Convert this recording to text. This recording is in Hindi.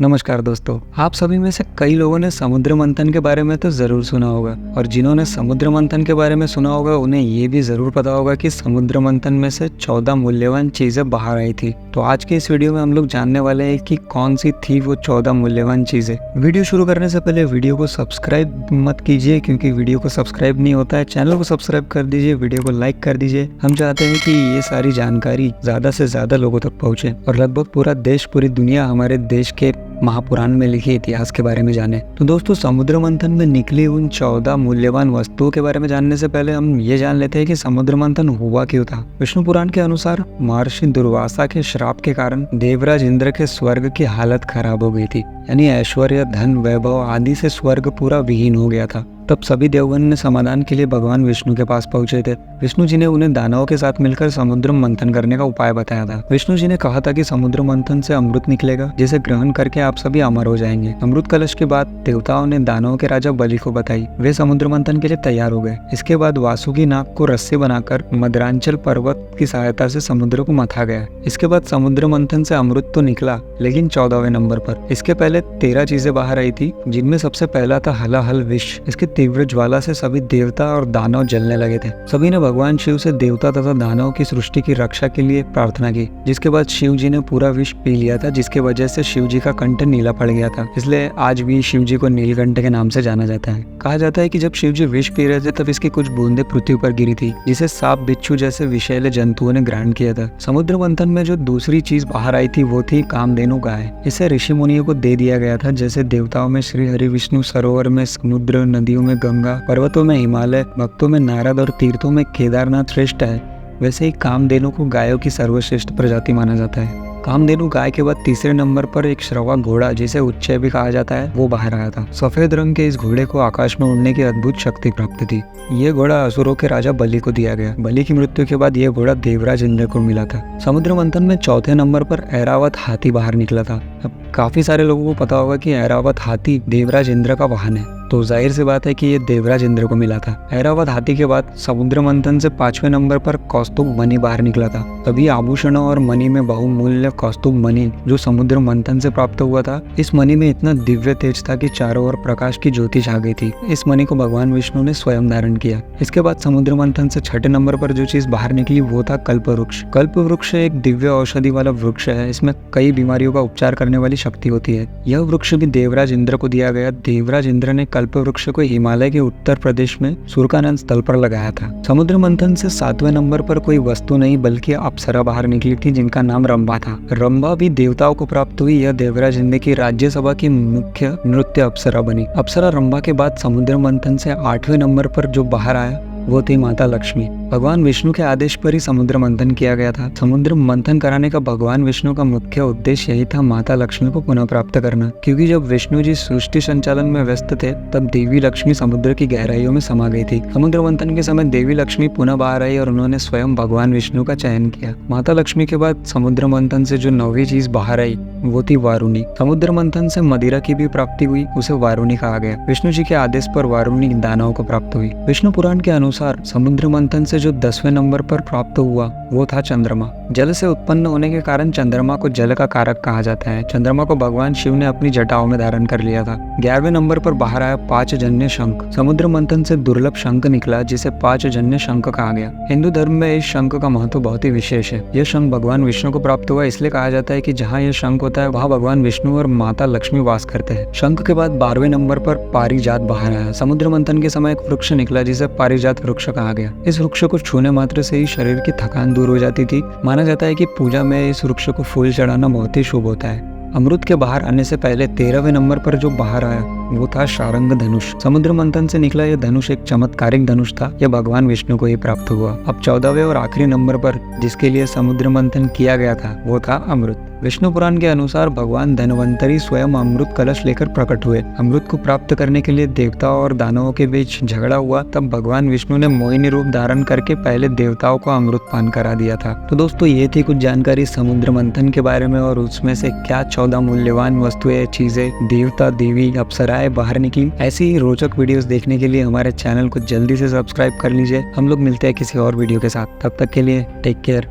नमस्कार दोस्तों, आप सभी में से कई लोगों ने समुद्र मंथन के बारे में तो ज़रूर सुना होगा और जिन्होंने समुद्र मंथन के बारे में सुना होगा उन्हें ये भी ज़रूर पता होगा कि समुद्र मंथन में से 14 मूल्यवान चीज़ें बाहर आई थी। तो आज के इस वीडियो में हम लोग जानने वाले हैं कि कौन सी थी वो 14 मूल्यवान चीज़ें। वीडियो शुरू करने से पहले वीडियो को सब्सक्राइब मत कीजिए, क्योंकि वीडियो को सब्सक्राइब नहीं होता है। चैनल को सब्सक्राइब कर दीजिए, वीडियो को लाइक कर दीजिए। हम चाहते हैं कि ये सारी जानकारी ज़्यादा से ज़्यादा लोगों तक पहुँचे और लगभग पूरा देश, पूरी दुनिया हमारे देश के महापुराण में लिखे इतिहास के बारे में जाने। तो दोस्तों, समुद्र मंथन में निकली उन 14 मूल्यवान वस्तुओं के बारे में जानने से पहले हम ये जान लेते हैं कि समुद्र मंथन हुआ क्यों था। विष्णु पुराण के अनुसार महर्षि दुर्वासा के श्राप के कारण देवराज इंद्र के स्वर्ग की हालत खराब हो गई थी, यानी ऐश्वर्य, धन, वैभव आदि से स्वर्ग पूरा विहीन हो गया था। तब सभी देवगण ने समाधान के लिए भगवान विष्णु के पास पहुंचे थे। विष्णु जी ने उन्हें दानवों के साथ मिलकर समुद्र मंथन करने का उपाय बताया था। विष्णु जी ने कहा था कि समुद्र मंथन से अमृत निकलेगा, जिसे ग्रहण करके आप सभी अमर हो जाएंगे। अमृत कलश की बात देवताओं ने दानवों के राजा बलि को बताई। वे समुद्र मंथन के लिए तैयार हो गए। इसके बाद वासुकी नाग को रस्सी बनाकर मदरांचल पर्वत की सहायता से समुद्र को मथा गया। इसके बाद समुद्र मंथन से अमृत तो निकला, लेकिन 14वें नंबर पर। इसके पहले 13 चीजें बाहर आई थी, जिनमें सबसे पहला था हलाहल विष। इसके तीव्र ज्वाला से सभी देवता और दानव जलने लगे थे। सभी ने भगवान शिव से देवता तथा दानव की सृष्टि की रक्षा के लिए प्रार्थना की, जिसके बाद शिव जी ने पूरा विष पी लिया था, जिसके वजह से शिव जी का कंठ नीला पड़ गया था। इसलिए आज भी शिव जी को नीलकंठ के नाम से जाना जाता है। कहा जाता है कि जब शिव जी विष पी रहे थे तब इसकी कुछ बूंदें पृथ्वी पर गिरी थी, जिसे सांप, बिच्छू जैसे विषैले जंतुओं ने ग्रहण किया था। समुद्र मंथन में जो दूसरी चीज बाहर आई थी वो थी कामधेनु गाय। इसे ऋषि मुनियों को दे दिया गया था। जैसे देवताओं में श्री हरि विष्णु, सरोवर में समुद्र, नदियों में गंगा, पर्वतों में हिमालय, भक्तों में नारद और तीर्थों में केदारनाथ श्रेष्ठ है, वैसे ही कामधेनु को गायों की सर्वश्रेष्ठ प्रजाति माना जाता है। कामधेनु गाय के बाद तीसरे नंबर पर एक श्रवा घोड़ा, जिसे उच्चय भी कहा जाता है, वो बाहर आया था। सफेद रंग के इस घोड़े को आकाश में उड़ने की अद्भुत शक्ति प्राप्त थी। ये घोड़ा असुरों के राजा बलि को दिया गया। बलि की मृत्यु के बाद यह घोड़ा देवराज इंद्र को मिला था। समुद्र मंथन में चौथे नंबर पर ऐरावत हाथी बाहर निकला था। अब काफी सारे लोगों को पता होगा कि ऐरावत हाथी देवराज इंद्र का वाहन है, तो जाहिर सी बात है कि ये देवराज इंद्र को मिला था। ऐरावत हाथी के बाद समुद्र मंथन से 5वें नंबर पर कौस्तुभ मणि बाहर निकला था। सभी आभूषणों और मणि में बहुमूल्य कौस्तुभ मणि जो समुद्र मंथन से प्राप्त हुआ था, इस मणि में इतना दिव्य तेज था कि चारों ओर प्रकाश की ज्योति छा गई थी। इस मणि को भगवान विष्णु ने स्वयं धारण किया। इसके बाद समुद्र मंथन से 6ठे नंबर पर जो चीज बाहर निकली वो था कल्प वृक्ष। कल्प वृक्ष एक दिव्य औषधि वाला वृक्ष है। इसमें कई बीमारियों का उपचार करने वाली शक्ति होती है। यह वृक्ष भी देवराज इंद्र को दिया गया। देवराज इंद्र ने कल्प वृक्ष को हिमालय के उत्तर प्रदेश में सुरकानंद स्थल पर लगाया था। समुद्र मंथन से 7वें नंबर पर कोई वस्तु नहीं बल्कि अप्सरा बाहर निकली थी, जिनका नाम रंभा था। रंभा भी देवताओं को प्राप्त हुई। यह देवराज इंद्र की राज्यसभा की मुख्य नृत्य अप्सरा बनी। अप्सरा रंभा के बाद समुद्र मंथन से 8वें नंबर पर जो बाहर आया वो थी माता लक्ष्मी। भगवान विष्णु के आदेश पर ही समुद्र मंथन किया गया था। समुद्र मंथन कराने का भगवान विष्णु का मुख्य उद्देश्य यही था, माता लक्ष्मी को पुनः प्राप्त करना। क्योंकि जब विष्णु जी सृष्टि संचालन में व्यस्त थे तब देवी लक्ष्मी समुद्र की गहराइयों में समा गई थी। समुद्र मंथन के समय देवी लक्ष्मी पुनः बाहर आई और उन्होंने स्वयं भगवान विष्णु का चयन किया। माता लक्ष्मी के बाद समुद्र मंथन से जो 9वीं चीज बाहर आई वो थी वारुणी। समुद्र मंथन से मदिरा की भी प्राप्ति हुई, उसे वारुणी कहा गया। विष्णु जी के आदेश पर वारुणी दानवों को प्राप्त हुई। विष्णु पुराण के अनुसार समुद्र मंथन से जो 10वें नंबर पर प्राप्त हुआ वो था चंद्रमा। जल से उत्पन्न होने के कारण चंद्रमा को जल का कारक कहा जाता है। चंद्रमा को भगवान शिव ने अपनी जटाओं में धारण कर लिया था। 11वें नंबर पर बाहर आया 5 जन्य शंख। समुद्र मंथन से दुर्लभ शंख निकला, जिसे 5 जन्य शंख कहा गया। हिंदू धर्म में इस शंख का महत्व बहुत ही विशेष है। यह शंख भगवान विष्णु को प्राप्त हुआ, इसलिए कहा जाता है कि जहाँ यह शंख होता है वहाँ भगवान विष्णु और माता लक्ष्मी वास करते हैं। शंख के बाद 12वें नंबर पर पारिजात बाहर आया। समुद्र मंथन के समय एक वृक्ष निकला, जिसे पारिजात वृक्ष कहा गया। इस वृक्ष को छूने मात्र से ही शरीर की थकान दूर हो जाती थी। माना जाता है कि पूजा में इस वृक्ष को फूल चढ़ाना बहुत ही शुभ होता है। अमृत के बाहर आने से पहले 13वें नंबर पर जो बाहर आया वो था शारंग धनुष। समुद्र मंथन से निकला यह धनुष एक चमत्कारिक धनुष था। यह भगवान विष्णु को ही प्राप्त हुआ। अब 14वें और आखिरी नंबर पर जिसके लिए समुद्र मंथन किया गया था वो था अमृत। विष्णु पुराण के अनुसार भगवान धन्वंतरी स्वयं अमृत कलश लेकर प्रकट हुए। अमृत को प्राप्त करने के लिए देवताओं और दानवों के बीच झगड़ा हुआ, तब भगवान विष्णु ने मोहिनी रूप धारण करके पहले देवताओं को अमृत पान करा दिया था। तो दोस्तों, ये थी कुछ जानकारी समुद्र मंथन के बारे में और उसमें से क्या 14 मूल्यवान वस्तुएं, चीजें, देवता, देवी, अप्सराएं बाहर निकली। ऐसी ही रोचक वीडियोस देखने के लिए हमारे चैनल को जल्दी से सब्सक्राइब कर लीजिए। हम लोग मिलते हैं किसी और वीडियो के साथ। तब तक के लिए टेक केयर।